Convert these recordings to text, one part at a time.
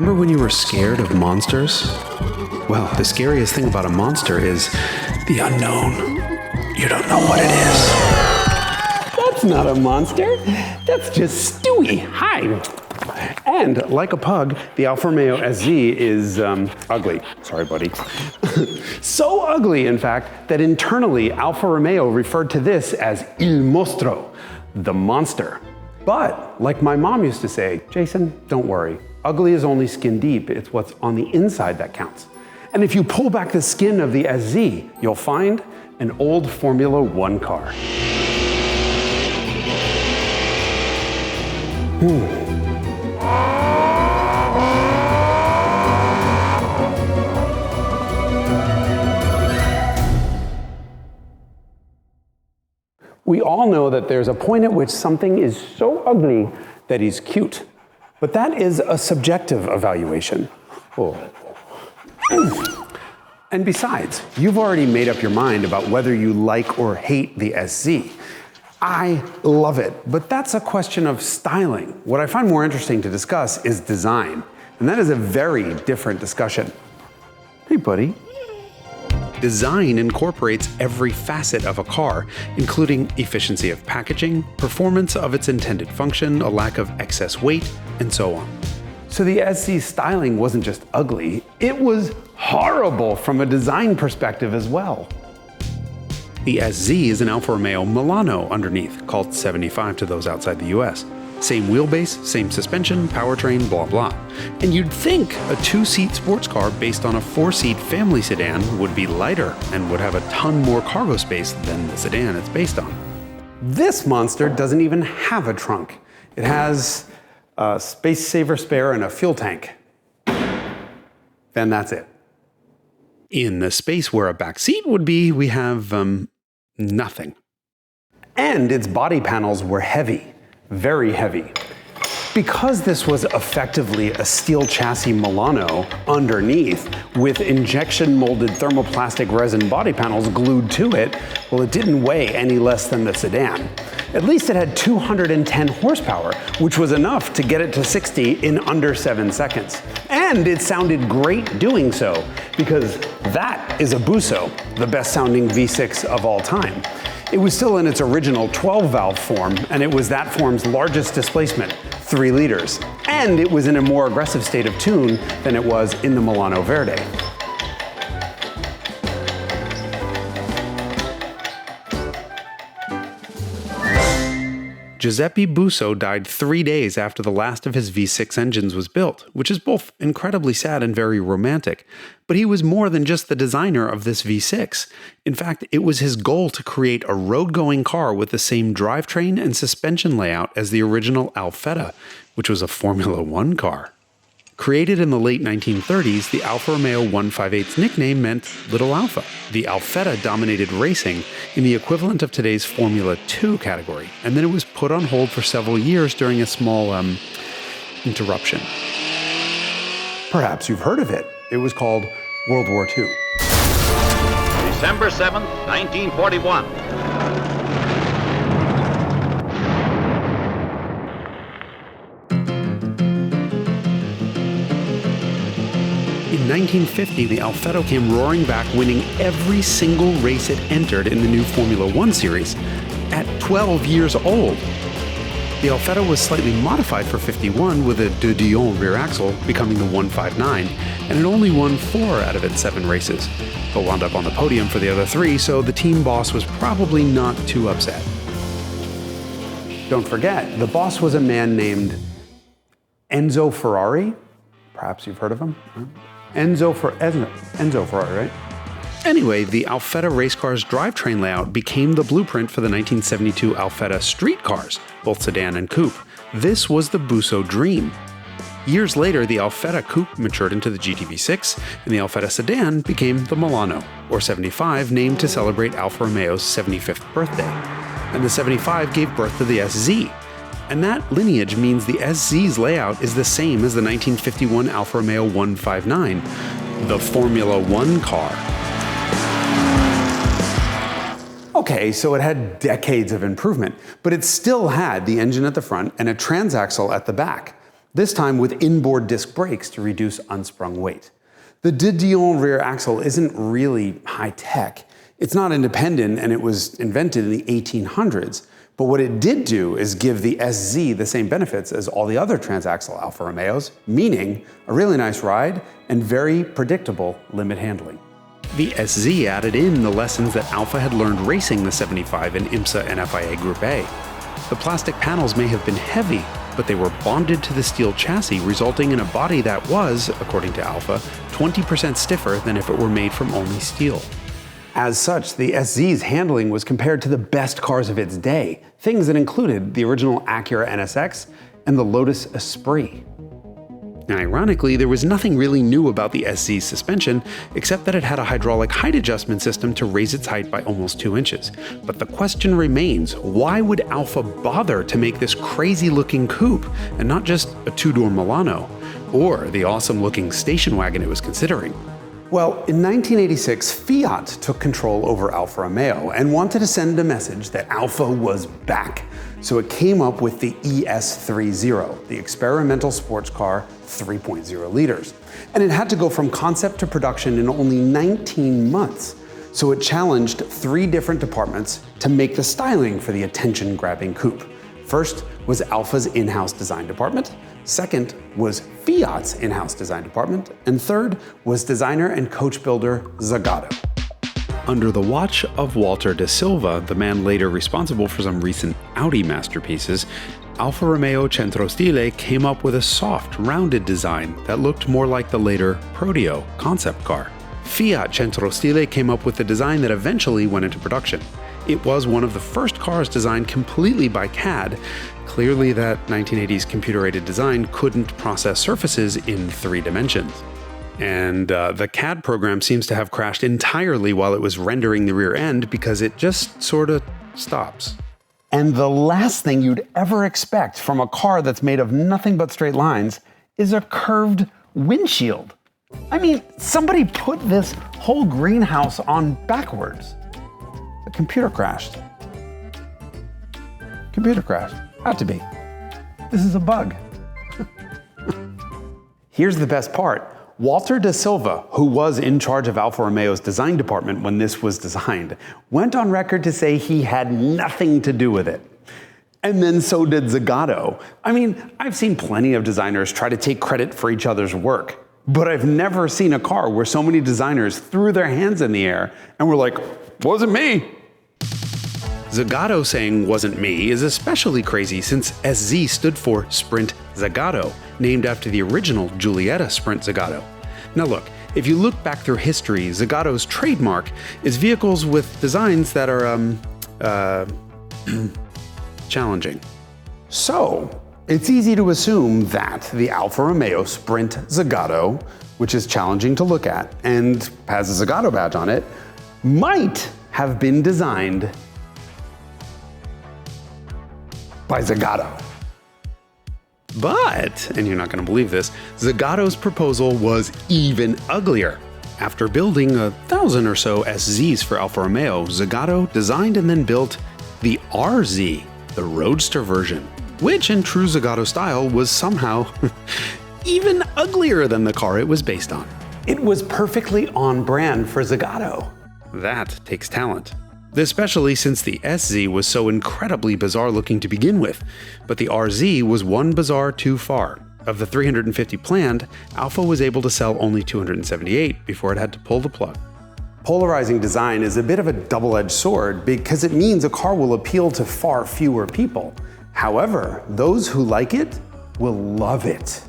Remember when you were scared of monsters? Well, the scariest thing about a monster is the unknown. You don't know what it is. That's not a monster. That's just Stewie. Hi. And like a pug, the Alfa Romeo SZ is ugly. Sorry, buddy. So ugly, in fact, that internally Alfa Romeo referred to this as Il Mostro, the monster. But, like my mom used to say, Jason, don't worry. Ugly is only skin deep. It's what's on the inside that counts. And if you pull back the skin of the SZ, you'll find an old Formula One car. We all know that there's a point at which something is so ugly that he's cute. But that is a subjective evaluation. Oh. And besides, you've already made up your mind about whether you like or hate the SZ. I love it, but that's a question of styling. What I find more interesting to discuss is design, and that is a very different discussion. Hey, buddy. Design incorporates every facet of a car, including efficiency of packaging, performance of its intended function, a lack of excess weight, and so on. So the SZ styling wasn't just ugly, it was horrible from a design perspective as well. The SZ is an Alfa Romeo Milano underneath, called 75 to those outside the US. Same wheelbase, same suspension, powertrain, blah blah. And you'd think a two-seat sports car based on a four-seat family sedan would be lighter and would have a ton more cargo space than the sedan it's based on. This monster doesn't even have a trunk. It has a space saver spare and a fuel tank. Then that's it. In the space where a back seat would be, we have, nothing. And its body panels were heavy. Very heavy. Because this was effectively a steel chassis Milano underneath with injection molded thermoplastic resin body panels glued to it, well, it didn't weigh any less than the sedan. At least it had 210 horsepower, which was enough to get it to 60 in under 7 seconds. And it sounded great doing so, because that is a Busso, the best sounding V6 of all time. It was still in its original 12-valve form, and it was that form's largest displacement, 3 liters. And it was in a more aggressive state of tune than it was in the Milano Verde. Giuseppe Busso died 3 days after the last of his V6 engines was built, which is both incredibly sad and very romantic. But he was more than just the designer of this V6. In fact, it was his goal to create a road-going car with the same drivetrain and suspension layout as the original Alfetta, which was a Formula One car. Created in the late 1930s, the Alfa Romeo 158's nickname meant Little Alfa. The Alfetta dominated racing in the equivalent of today's Formula 2 category, and then it was put on hold for several years during a small, interruption. Perhaps you've heard of it. It was called World War II. December 7th, 1941. In 1950, the Alfetta came roaring back, winning every single race it entered in the new Formula One series at 12 years old. The Alfetta was slightly modified for 51 with a Dion rear-axle, becoming the 159, and it only won 4 out of its 7 races, but wound up on the podium for the other 3, so the team boss was probably not too upset. Don't forget, the boss was a man named Enzo Ferrari. Perhaps you've heard of him. Enzo Ferrari, right? Anyway, the Alfetta race car's drivetrain layout became the blueprint for the 1972 Alfetta street cars, both sedan and coupe. This was the Busso dream. Years later, the Alfetta coupe matured into the GTV6, and the Alfetta sedan became the Milano, or 75, named to celebrate Alfa Romeo's 75th birthday. And the 75 gave birth to the SZ. And that lineage means the SZ's layout is the same as the 1951 Alfa Romeo 159, the Formula One car. Okay, so it had decades of improvement, but it still had the engine at the front and a transaxle at the back. this time with inboard disc brakes to reduce unsprung weight. The Dion rear axle isn't really high-tech. It's not independent, and it was invented in the 1800s. But what it did do is give the SZ the same benefits as all the other transaxle Alfa Romeos, meaning a really nice ride and very predictable limit handling. The SZ added in the lessons that Alfa had learned racing the 75 in IMSA and FIA Group A. The plastic panels may have been heavy, but they were bonded to the steel chassis, resulting in a body that was, according to Alfa, 20% stiffer than if it were made from only steel. As such, the SZ's handling was compared to the best cars of its day, things that included the original Acura NSX and the Lotus Esprit. Now, ironically, there was nothing really new about the SZ's suspension, except that it had a hydraulic height adjustment system to raise its height by almost 2 inches. But the question remains, why would Alfa bother to make this crazy-looking coupe, and not just a two-door Milano, or the awesome-looking station wagon it was considering? Well, in 1986, Fiat took control over Alfa Romeo and wanted to send a message that Alfa was back. So it came up with the ES30, the experimental sports car 3.0 liters. And it had to go from concept to production in only 19 months. So it challenged 3 different departments to make the styling for the attention-grabbing coupe. First was Alfa's in-house design department. Second was Fiat's in-house design department. And third was designer and coach builder Zagato. Under the watch of Walter de Silva, the man later responsible for some recent Audi masterpieces, Alfa Romeo Centrostile came up with a soft, rounded design that looked more like the later Prodeo concept car. Fiat Centrostile came up with the design that eventually went into production. It was one of the first cars designed completely by CAD. Clearly that 1980s computer-aided design couldn't process surfaces in 3 dimensions. And the CAD program seems to have crashed entirely while it was rendering the rear end because it just sort of stops. And the last thing you'd ever expect from a car that's made of nothing but straight lines is a curved windshield. I mean, somebody put this whole greenhouse on backwards. The computer crashed. Computer crashed. Had to be. This is a bug. Here's the best part. Walter de Silva, who was in charge of Alfa Romeo's design department when this was designed, went on record to say he had nothing to do with it. And then so did Zagato. I mean, I've seen plenty of designers try to take credit for each other's work, but I've never seen a car where so many designers threw their hands in the air and were like, wasn't me. Zagato saying wasn't me is especially crazy since SZ stood for Sprint Zagato, named after the original Giulietta Sprint Zagato. Now look, if you look back through history, Zagato's trademark is vehicles with designs that are, challenging. So, it's easy to assume that the Alfa Romeo Sprint Zagato, which is challenging to look at and has a Zagato badge on it, might have been designed by Zagato. But, and you're not going to believe this, Zagato's proposal was even uglier. After building 1,000 or so SZs for Alfa Romeo, Zagato designed and then built the RZ, the roadster version, which in true Zagato style was somehow even uglier than the car it was based on. It was perfectly on brand for Zagato. That takes talent. Especially since the SZ was so incredibly bizarre looking to begin with, but the RZ was one bizarre too far. Of the 350 planned, Alfa was able to sell only 278 before it had to pull the plug. Polarizing design is a bit of a double-edged sword because it means a car will appeal to far fewer people. However, those who like it will love it.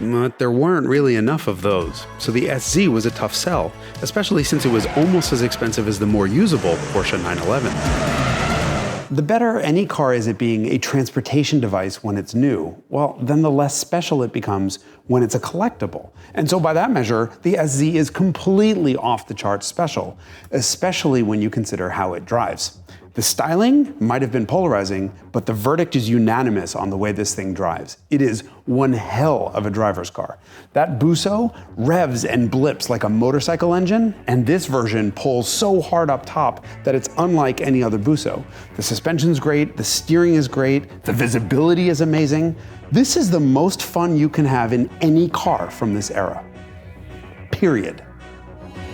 But there weren't really enough of those, so the SZ was a tough sell, especially since it was almost as expensive as the more usable Porsche 911. The better any car is at being a transportation device when it's new, well, then the less special it becomes when it's a collectible. And so by that measure, the SZ is completely off the charts special, especially when you consider how it drives. The styling might have been polarizing, but the verdict is unanimous on the way this thing drives. It is one hell of a driver's car. That Busso revs and blips like a motorcycle engine, and this version pulls so hard up top that it's unlike any other Busso. The suspension's great, the steering is great, the visibility is amazing. This is the most fun you can have in any car from this era. Period.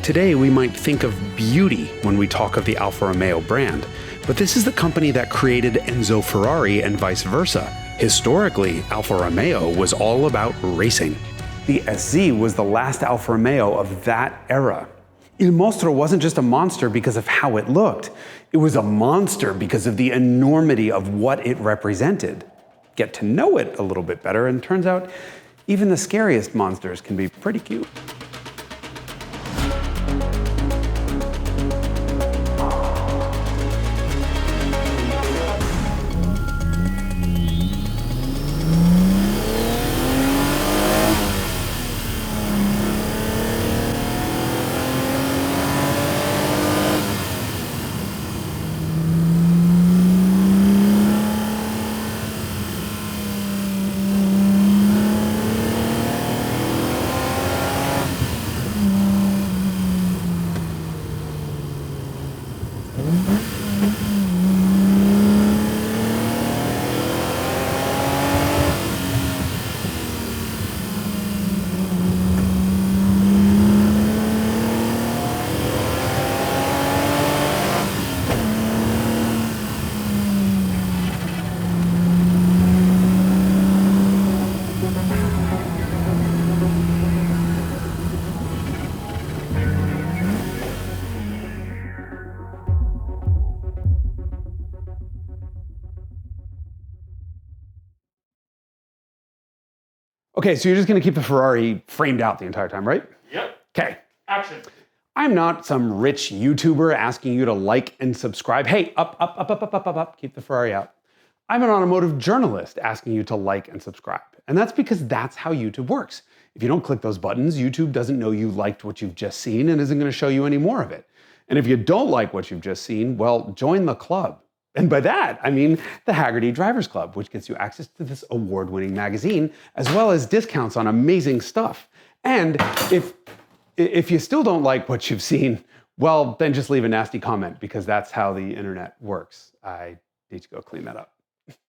Today, we might think of beauty when we talk of the Alfa Romeo brand, but this is the company that created Enzo Ferrari and vice versa. Historically, Alfa Romeo was all about racing. The SZ was the last Alfa Romeo of that era. Il Mostro wasn't just a monster because of how it looked. It was a monster because of the enormity of what it represented. Get to know it a little bit better, and turns out even the scariest monsters can be pretty cute. Okay, so you're just gonna keep the Ferrari framed out the entire time, right? Yep. Okay. Action. I'm not some rich YouTuber asking you to like and subscribe. Hey, up, keep the Ferrari out. I'm an automotive journalist asking you to like and subscribe. And that's because that's how YouTube works. If you don't click those buttons, YouTube doesn't know you liked what you've just seen and isn't gonna show you any more of it. And if you don't like what you've just seen, well, join the club. And by that, I mean the Hagerty Drivers Club, which gets you access to this award-winning magazine, as well as discounts on amazing stuff. And if you still don't like what you've seen, well, then just leave a nasty comment, because that's how the internet works. I need to go clean that up.